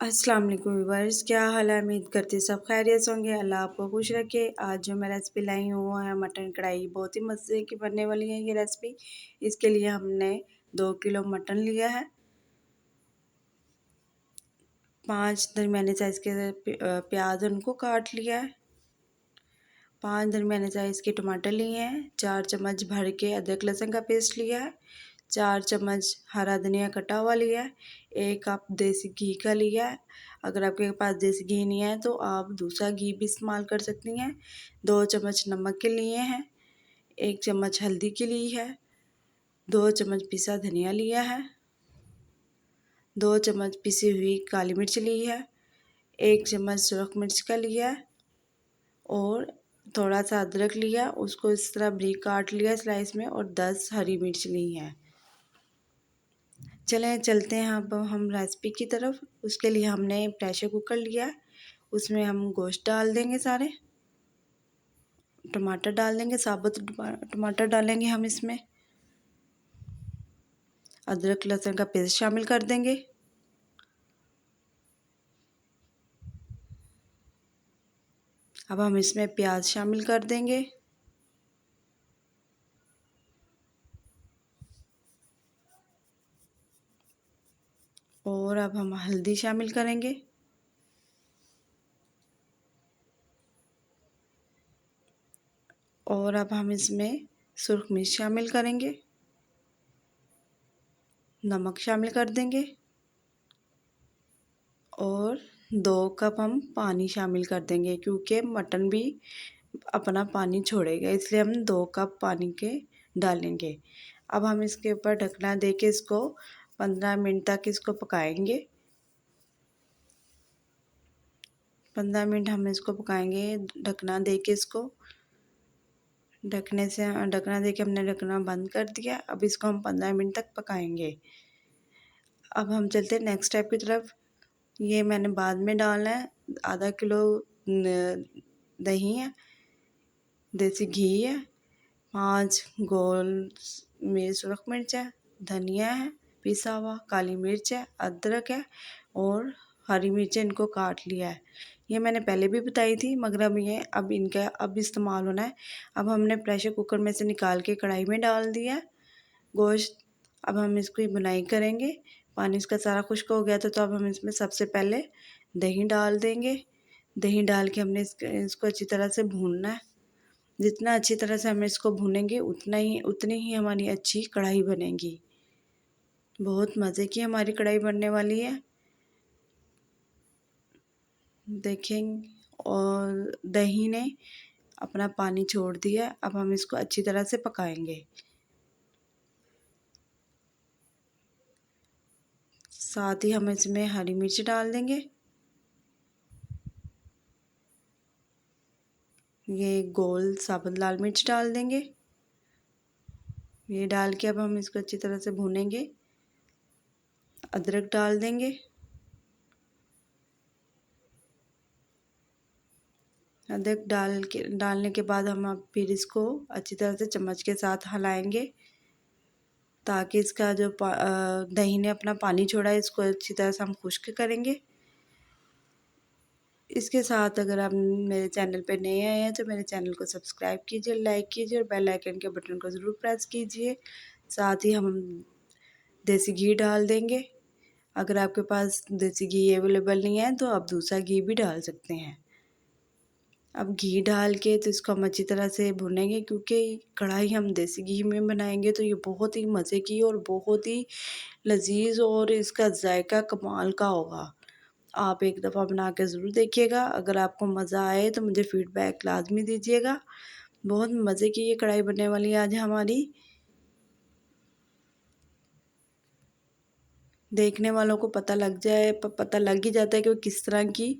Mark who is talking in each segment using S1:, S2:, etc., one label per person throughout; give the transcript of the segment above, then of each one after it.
S1: अस्सलाम वालेकुम व्यूअर्स, क्या हाल है। उम्मीद करती सब खैरियत से होंगे। अल्लाह आपको खुश रखे। आज जो मैं रेसिपी लाई हूँ वो है मटन कढ़ाई। बहुत ही मज़े की बनने वाली है ये रेसिपी। इसके लिए हमने 2 किलो मटन लिया है, 5 दरमियाने साइज़ के प्याज उनको काट लिया है, 5 दरमियाने साइज़ के टमाटर लिए हैं, 4 चम्मच भर के अदरक लहसुन का पेस्ट लिया है, 4 चम्मच हरा धनिया कटा हुआ लिया है, 1 कप देसी घी का लिया है। अगर आपके पास देसी घी नहीं है तो आप दूसरा घी भी इस्तेमाल कर सकती हैं। 2 चम्मच नमक के लिए हैं, 1 चम्मच हल्दी की ली है, 2 चम्मच पिसा धनिया लिया है, 2 चम्मच पिसी हुई काली मिर्च ली है, 1 चम्मच सुरख मिर्च का लिया है और थोड़ा सा अदरक लिया, उसको इस तरह बारीक काट लिया स्लाइस में, और 10 हरी मिर्च ली हैं। चलें चलते हैं अब हम रेसिपी की तरफ। उसके लिए हमने प्रेशर कुकर लिया है, उसमें हम गोश्त डाल देंगे, सारे टमाटर डाल देंगे, साबुत टमाटर डालेंगे हम इसमें, अदरक लहसुन का पेस्ट शामिल कर देंगे, अब हम इसमें प्याज शामिल कर देंगे, और अब हम हल्दी शामिल करेंगे, और अब हम इसमें सुर्ख मिर्च शामिल करेंगे, नमक शामिल कर देंगे, और 2 कप हम पानी शामिल कर देंगे, क्योंकि मटन भी अपना पानी छोड़ेगा, इसलिए हम 2 कप पानी के डालेंगे। अब हम इसके ऊपर ढकना दे के इसको 15 मिनट तक इसको पकाएंगे। 15 मिनट हम इसको पकाएंगे ढकना दे के। इसको ढकना दे के हमने ढकना बंद कर दिया। अब इसको हम 15 मिनट तक पकाएंगे। अब हम चलते हैं नेक्स्ट स्टेप की तरफ। ये मैंने बाद में डालना है। आधा किलो दही है, देसी घी है, 5 गोल में सुरख मिर्च है, धनिया है पिसा हुआ, काली मिर्च है, अदरक है और हरी मिर्च इनको काट लिया है। ये मैंने पहले भी बताई थी, मगर अब इनका इस्तेमाल होना है। अब हमने प्रेशर कुकर में से निकाल के कढ़ाई में डाल दिया है गोश्त। अब हम इसकी बुनाई करेंगे। पानी इसका सारा खुश्क हो गया था, तो अब हम इसमें सबसे पहले दही डाल देंगे। दही डाल के हमने इसको अच्छी तरह से भूनना है। जितना अच्छी तरह से हम इसको भूनेंगे उतनी ही हमारी अच्छी कढ़ाई बनेगी। बहुत मज़े की हमारी कढ़ाई बनने वाली है, देखेंगे। और दही ने अपना पानी छोड़ दिया। अब हम इसको अच्छी तरह से पकाएंगे। साथ ही हम इसमें हरी मिर्च डाल देंगे, ये गोल साबुत लाल मिर्च डाल देंगे। ये डाल के अब हम इसको अच्छी तरह से भूनेंगे। अदरक डाल देंगे, अदरक डालने के बाद हम अब फिर इसको अच्छी तरह से चम्मच के साथ हिलाएंगे, ताकि इसका जो दही ने अपना पानी छोड़ा है इसको अच्छी तरह से हम खुश्क करेंगे। इसके साथ अगर आप मेरे चैनल पे नए आए हैं तो मेरे चैनल को सब्सक्राइब कीजिए, लाइक कीजिए और बेल आइकन के बटन को ज़रूर प्रेस कीजिए। साथ ही हम देसी घी डाल देंगे। अगर आपके पास देसी घी अवेलेबल नहीं है तो आप दूसरा घी भी डाल सकते हैं। अब घी डाल के तो इसको हम अच्छी तरह से भुनेंगे, क्योंकि कढ़ाई हम देसी घी में बनाएंगे तो ये बहुत ही मज़े की और बहुत ही लजीज और इसका जायका कमाल का होगा। आप एक दफ़ा बना के ज़रूर देखिएगा। अगर आपको मज़ा आए तो मुझे फ़ीडबैक लाजमी दीजिएगा। बहुत मज़े की ये कढ़ाई बनने वाली है आज हमारी। देखने वालों को पता लग ही जाता है कि वो किस तरह की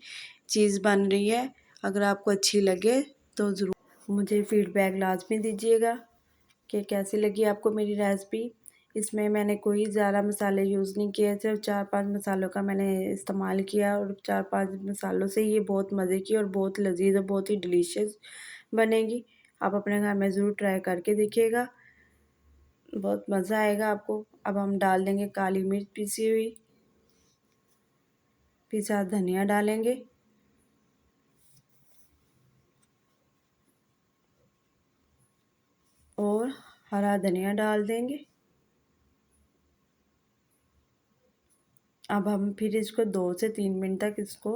S1: चीज़ बन रही है। अगर आपको अच्छी लगे तो ज़रूर मुझे फ़ीडबैक लाजमी दीजिएगा कि कैसी लगी आपको मेरी रेसिपी। इसमें मैंने कोई ज़्यादा मसाले यूज़ नहीं किए, सिर्फ 4-5 मसालों का मैंने इस्तेमाल किया, और 4-5 मसालों से ये बहुत मज़े की और बहुत लजीज और बहुत ही डिलीशियस बनेगी। आप अपने घर में ज़रूर ट्राई करके देखिएगा, बहुत मज़ा आएगा आपको। अब हम डाल देंगे काली मिर्च पिसी हुई, पिसा धनिया डालेंगे और हरा धनिया डाल देंगे। अब हम फिर इसको 2 से 3 मिनट तक इसको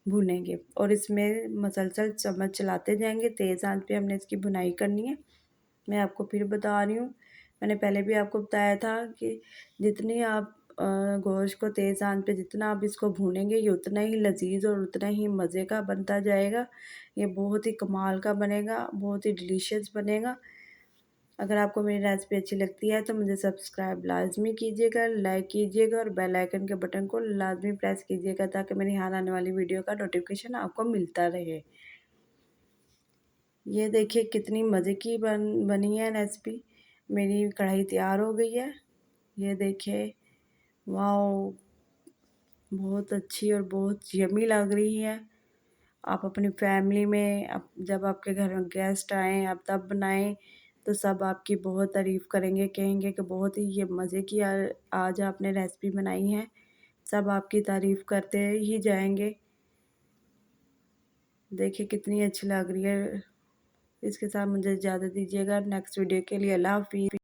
S1: भूनेंगे और इसमें मसलसल चम्मच चलाते जाएंगे। तेज़ आंच पे हमने इसकी भुनाई करनी है। मैं आपको फिर बता रही हूँ, मैंने पहले भी आपको बताया था कि जितनी आप गोश्त को तेज़ आंच पे जितना आप इसको भूनेंगे ये उतना ही लज़ीज़ और उतना ही मज़े का बनता जाएगा। ये बहुत ही कमाल का बनेगा, बहुत ही डिलीशियस बनेगा। अगर आपको मेरी रेसिपी अच्छी लगती है तो मुझे सब्सक्राइब लाजमी कीजिएगा, लाइक कीजिएगा और बेल आइकन के बटन को लाजमी प्रेस कीजिएगा ताकि मेरी हर आने वाली वीडियो का नोटिफिकेशन आपको मिलता रहे। ये देखिए कितनी मज़े की बनी है रेसिपी। मेरी कढ़ाई तैयार हो गई है। ये देखिए, वाओ, बहुत अच्छी और बहुत यम्मी लग रही है। आप अपनी फैमिली में जब आपके घर में गेस्ट आएँ आप तब बनाएं तो सब आपकी बहुत तारीफ़ करेंगे, कहेंगे कि बहुत ही ये मज़े की आज आपने रेसिपी बनाई है। सब आपकी तारीफ़ करते ही जाएंगे। देखिए कितनी अच्छी लग रही है। इसके साथ मुझे इजाज़त दीजिएगा। नेक्स्ट वीडियो के लिए अल्लाह हाफ़िज़।